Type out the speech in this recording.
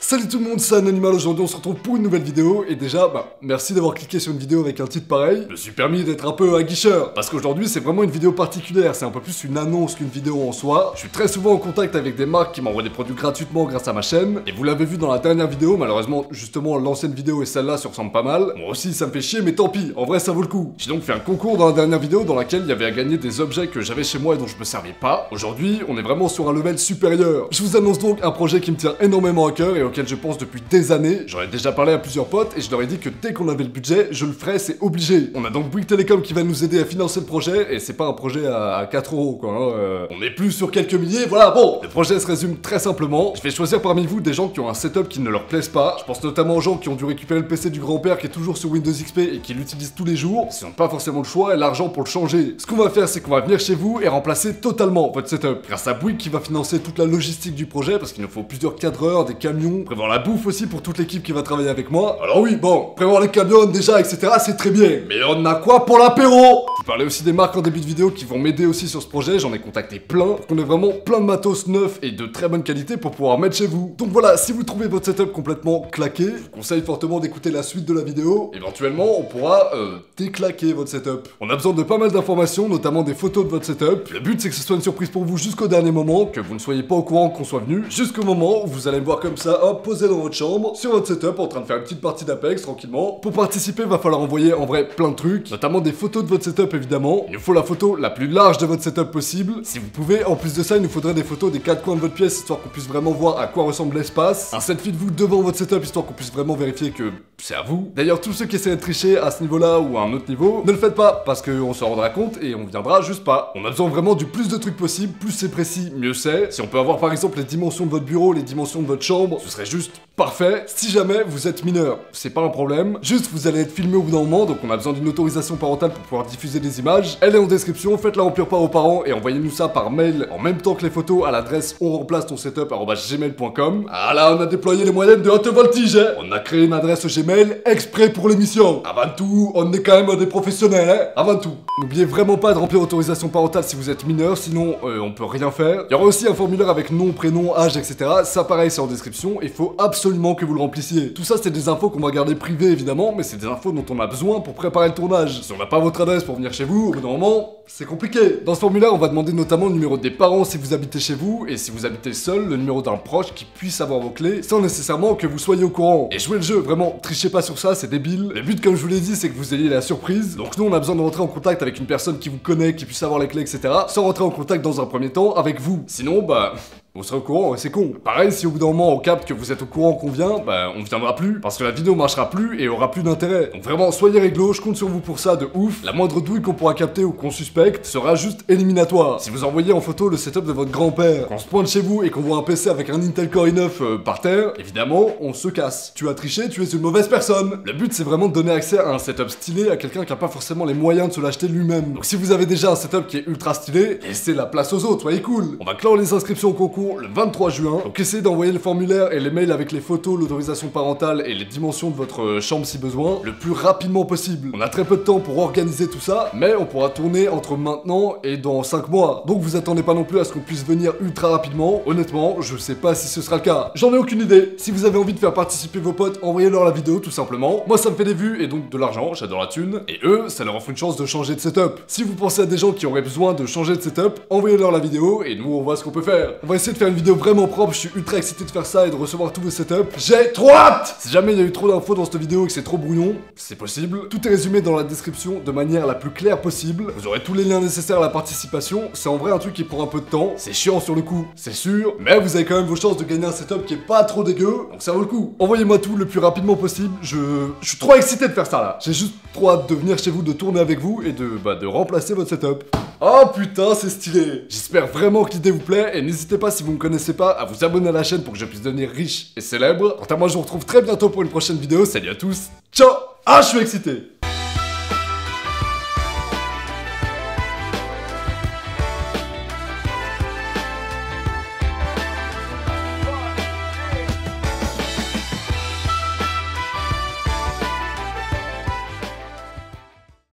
Salut tout le monde, c'est Anonymal. Aujourd'hui on se retrouve pour une nouvelle vidéo. Et déjà, merci d'avoir cliqué sur une vidéo avec un titre pareil. Je me suis permis d'être un peu aguicheur, parce qu'aujourd'hui c'est vraiment une vidéo particulière. C'est un peu plus une annonce qu'une vidéo en soi. Je suis très souvent en contact avec des marques qui m'envoient des produits gratuitement grâce à ma chaîne. Et vous l'avez vu dans la dernière vidéo, malheureusement justement l'ancienne vidéo et celle-là se ressemblent pas mal. Moi aussi ça me fait chier, mais tant pis, en vrai ça vaut le coup. J'ai donc fait un concours dans la dernière vidéo dans laquelle il y avait à gagner des objets que j'avais chez moi et dont je me servais pas. Aujourd'hui on est vraiment sur un level supérieur. Je vous annonce donc un projet qui me tient énormément à cœur et auquel je pense depuis des années. J'en ai déjà parlé à plusieurs potes et je leur ai dit que dès qu'on avait le budget, je le ferais, c'est obligé. On a donc Bouygues Telecom qui va nous aider à financer le projet et c'est pas un projet à 4 euros quoi. On est plus sur quelques milliers, voilà. Bon, le projet se résume très simplement. Je vais choisir parmi vous des gens qui ont un setup qui ne leur plaise pas. Je pense notamment aux gens qui ont dû récupérer le PC du grand-père qui est toujours sur Windows XP et qui l'utilisent tous les jours. Ils n'ont pas forcément le choix et l'argent pour le changer. Ce qu'on va faire, c'est qu'on va venir chez vous et remplacer totalement votre setup. Grâce à Bouygues qui va financer toute la logistique du projet parce qu'il nous faut plusieurs cadreurs, des camions, prévoir la bouffe aussi pour toute l'équipe qui va travailler avec moi. Alors oui, bon, prévoir les camions déjà, etc. c'est très bien. Mais on a quoi pour l'apéro? Je parlais aussi des marques en début de vidéo qui vont m'aider aussi sur ce projet. J'en ai contacté plein pour qu'on ait vraiment plein de matos neufs et de très bonne qualité pour pouvoir mettre chez vous. Donc voilà, si vous trouvez votre setup complètement claqué, je vous conseille fortement d'écouter la suite de la vidéo. Éventuellement, on pourra déclaquer votre setup. On a besoin de pas mal d'informations, notamment des photos de votre setup. Le but, c'est que ce soit une surprise pour vous jusqu'au dernier moment, que vous ne soyez pas au courant qu'on soit venu, jusqu'au moment où vous allez me voir comme ça, hop, posé dans votre chambre, sur votre setup, en train de faire une petite partie d'Apex tranquillement. Pour participer, va falloir envoyer en vrai plein de trucs, notamment des photos de votre setup évidemment. Il nous faut la photo la plus large de votre setup possible. Si vous pouvez, en plus de ça, il nous faudrait des photos des 4 coins de votre pièce, histoire qu'on puisse vraiment voir à quoi ressemble l'espace. Un selfie de vous devant votre setup, histoire qu'on puisse vraiment vérifier que c'est à vous. D'ailleurs, tous ceux qui essaient de tricher à ce niveau-là ou à un autre niveau, ne le faites pas, parce qu'on se rendra compte et on viendra juste pas. On a besoin vraiment du plus de trucs possible, plus c'est précis, mieux c'est. Si on peut avoir par exemple les dimensions de votre bureau, les dimensions de votre chambre, ce serait juste parfait. Si jamais vous êtes mineur, c'est pas un problème. Juste, vous allez être filmé au bout d'un moment, donc on a besoin d'une autorisation parentale pour pouvoir diffuser des images. Elle est en description, faites-la remplir par vos parents et envoyez-nous ça par mail en même temps que les photos à l'adresse onremplacetonsetup@gmail.com. Ah là, on a déployé les moyens de haute voltige, hein. On a créé une adresse Gmail exprès pour l'émission. Avant tout, on est quand même des professionnels, hein. Avant tout. N'oubliez vraiment pas de remplir autorisation parentale si vous êtes mineur, sinon on peut rien faire. Il y aura aussi un formulaire avec nom, prénom, âge, etc. Ça pareil, c'est en description. Il faut absolument que vous le remplissiez. Tout ça, c'est des infos qu'on va garder privées évidemment, mais c'est des infos dont on a besoin pour préparer le tournage. Si on n'a pas votre adresse pour venir chez vous, au bout d'un moment, c'est compliqué. Dans ce formulaire, on va demander notamment le numéro des parents si vous habitez chez vous, et si vous habitez seul, le numéro d'un proche qui puisse avoir vos clés, sans nécessairement que vous soyez au courant. Et jouez le jeu, vraiment, trichez pas sur ça, c'est débile. Le but, comme je vous l'ai dit, c'est que vous ayez la surprise. Donc nous, on a besoin de rentrer en contact avec une personne qui vous connaît, qui puisse avoir les clés, etc. Sans rentrer en contact dans un premier temps avec vous. Sinon, vous serez au courant et c'est con. Pareil, si au bout d'un moment on capte que vous êtes au courant qu'on vient, on viendra plus, parce que la vidéo marchera plus et aura plus d'intérêt. Donc vraiment, soyez réglo, je compte sur vous pour ça de ouf. La moindre douille qu'on pourra capter ou qu'on suspecte sera juste éliminatoire. Si vous envoyez en photo le setup de votre grand-père, qu'on se pointe chez vous et qu'on voit un PC avec un Intel Core i9 par terre, évidemment, on se casse. Tu as triché, tu es une mauvaise personne. Le but, c'est vraiment de donner accès à un setup stylé à quelqu'un qui a pas forcément les moyens de se l'acheter lui-même. Donc si vous avez déjà un setup qui est ultra stylé, laissez la place aux autres, soyez cool. On va clore les inscriptions au concours le 23 juin, donc essayez d'envoyer le formulaire et les mails avec les photos, l'autorisation parentale et les dimensions de votre chambre si besoin, le plus rapidement possible. On a très peu de temps pour organiser tout ça, mais on pourra tourner entre maintenant et dans 5 mois. Donc vous attendez pas non plus à ce qu'on puisse venir ultra rapidement. Honnêtement, je sais pas si ce sera le cas. J'en ai aucune idée. Si vous avez envie de faire participer vos potes, envoyez-leur la vidéo tout simplement. Moi ça me fait des vues et donc de l'argent, j'adore la thune. Et eux, ça leur offre une chance de changer de setup. Si vous pensez à des gens qui auraient besoin de changer de setup, envoyez-leur la vidéo et nous on voit ce qu'on peut faire. On va essayer de faire une vidéo vraiment propre, je suis ultra excité de faire ça et de recevoir tous vos setups. J'ai trop hâte! Si jamais il y a eu trop d'infos dans cette vidéo et que c'est trop brouillon, c'est possible. Tout est résumé dans la description de manière la plus claire possible. Vous aurez tous les liens nécessaires à la participation. C'est en vrai un truc qui prend un peu de temps. C'est chiant sur le coup, c'est sûr. Mais vous avez quand même vos chances de gagner un setup qui est pas trop dégueu. Donc ça vaut le coup. Envoyez-moi tout le plus rapidement possible. Je suis trop excité de faire ça là. J'ai juste trop hâte de venir chez vous, de tourner avec vous et de remplacer votre setup. Oh putain, c'est stylé. J'espère vraiment que l'idée vous plaît et n'hésitez pas si vous me connaissez pas à vous abonner à la chaîne pour que je puisse devenir riche et célèbre. Quant à moi, je vous retrouve très bientôt pour une prochaine vidéo. Salut à tous. Ciao. Ah, je suis excité.